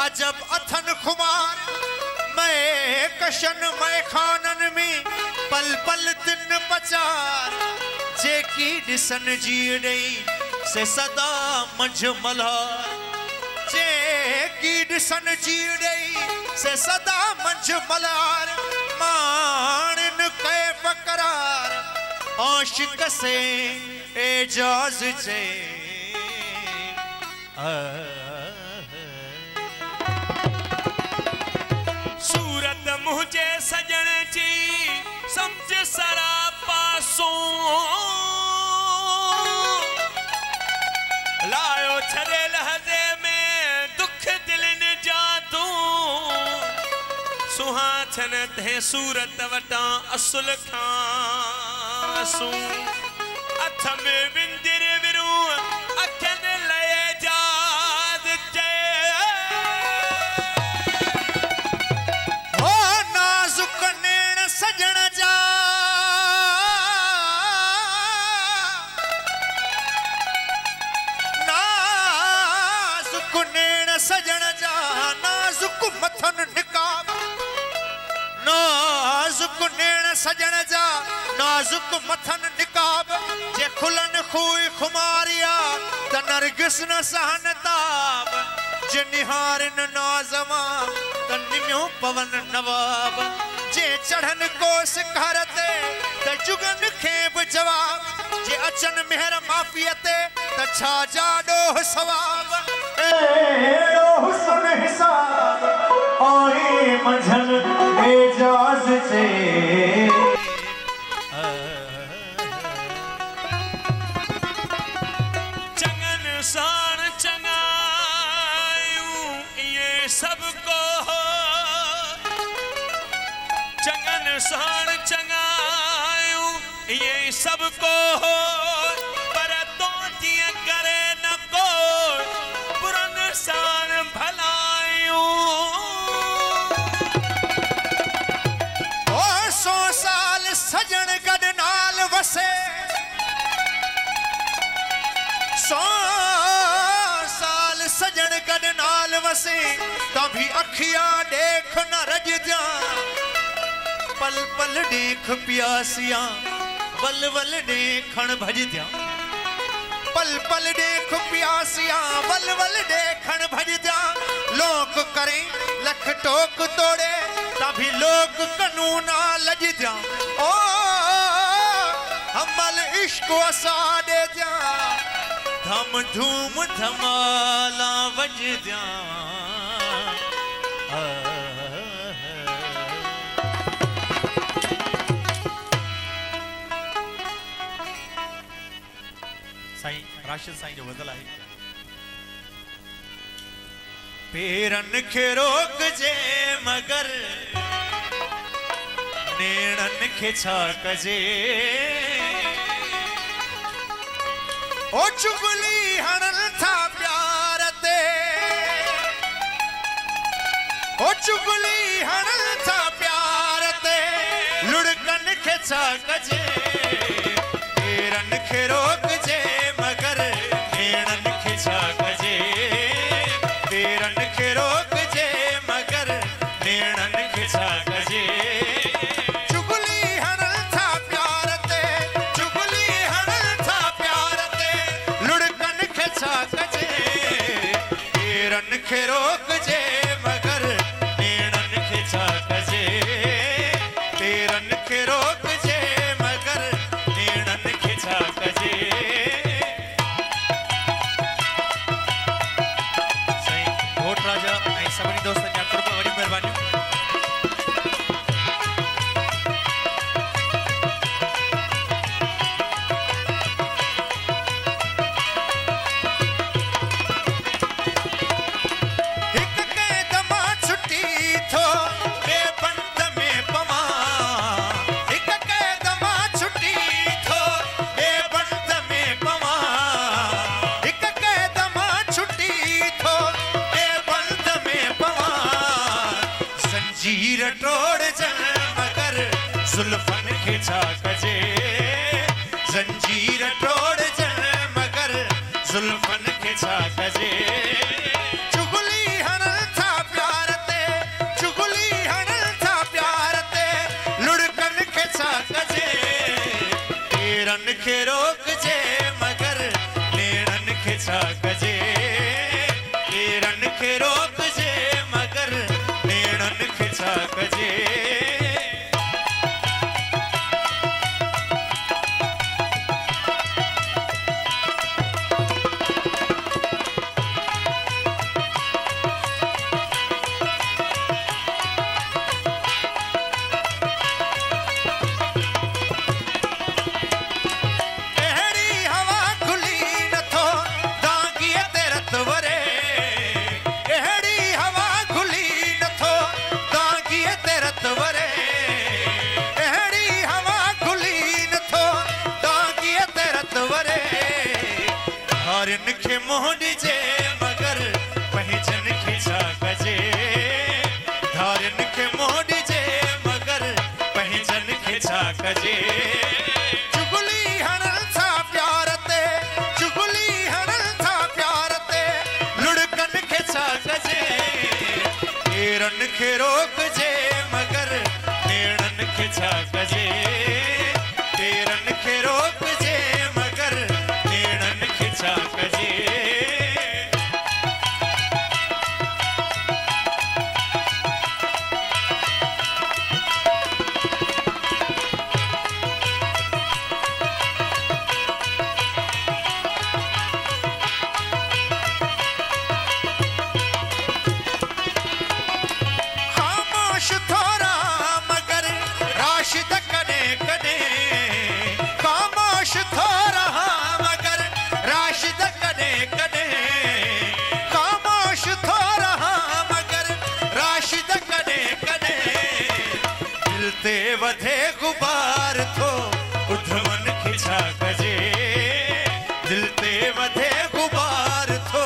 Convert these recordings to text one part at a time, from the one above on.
अजब अथन खुमार मैं कशन मैं खानन में पल पल दिन पचार जेकी दिसन जीड़ई से सदा मंझ मल्हार जेकी दिसन जीड़ई से सदा मंझ मल्हार मानन कैफ करार आशिक से एजाज चे मुझे सजन जी समझ सरा पासों लायो छड़े लहजे में दुख दिल न जादू सुहाछन थे सूरत वटा असुल खासू अथ में विंदिर विरू अखन लए जाद चे सजन जा नाजुक नेण सजन जा नाजुक मथन निकाब नाजुक नेण सजन जा नाजुक मथन निकाब जे खुलन खूई खुमारिया त नरगिस न सहन ताब जे निहारन नाज़मा त निम्यो पवन नवाब जे चढ़न कोस करते त जुगन खेब जवाब जे अचन मेहर माफियते त छा जाडो सवाब एड़ो हुस्न हिसाब ओए मंझन एजाज से चंगन सान चंगायू ये सबको सान चंगायू ये सबको पर तो जिए करे न को पुरन सान भलायू ओ 100 साल सजन गड नाल वसे 100 साल सजन गड नाल वसे तभी अखियां देख न रज जा पल पल देख प्यासिया वल वल देखण भजद्या पल पल देख प्यासिया वल वल देखण भजद्या लोक करें लख टोक तोड़े तभी लोक कानूना लजद्या ओ हमल इश्क असाडे जा धम धूम धमाला वजद्या साईं राशिद साईं जो बदल है पेरन खे रोक जे मगर नेणन खे छा कजे ओ चुगली हणन था प्यार ते ओ चुगली हणन था प्यार ते लुड़कन खे छा कजे पेरन खे रोक जे मगर नेणन खे छा कजे पेरन खे रोक जे मगर नेणन खे छा कजे चुगली हणन था प्यार ते चुगली हणन था प्यार ते लुड़कन खे छा कजे पेरन खे रोक जे मगर नेणन खे छा कजे पेरन खे रोक जे मगर नेणन खे छा कजे सभिनी दोस्तनि जा कुर्ब वॾी महिरबानी जुल्फन खिंचा कजे जंजीर तोड़ जन मगर जुल्फन खिंचा कजे चुगली हनल था प्यार ते चुगली हनल था प्यार ते लुढ़कन खिंचा कजे तेरन के रोक जे मगर नेड़न खिंचा कजे तेरन के रोक जे मगर नेड़न खिंचा कजे धारिन के मोहन जे मगर पहचन खिंचा कजे धारिन के मोहन जे मगर पहचन खिंचा कजे चुगली हनल था प्यार ते चुगली हनल था प्यार ते लुढ़कन खिंचा कजे तेरन के रोक जे मगर नेड़न खिंचा कजे तेरन के रोक जे मगर नेड़न खिंचा कजे खामोश थोड़ा मगर राशिद कने कने खामोश थोड़ा मगर राशिद कने कने खामोश थोड़ा मगर राशिद कने कने दिल ते वधे गुबार थो उधमन खिंचा कजे दिल ते वधे गुबार थो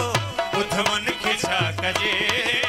उधमन खिंचा कजे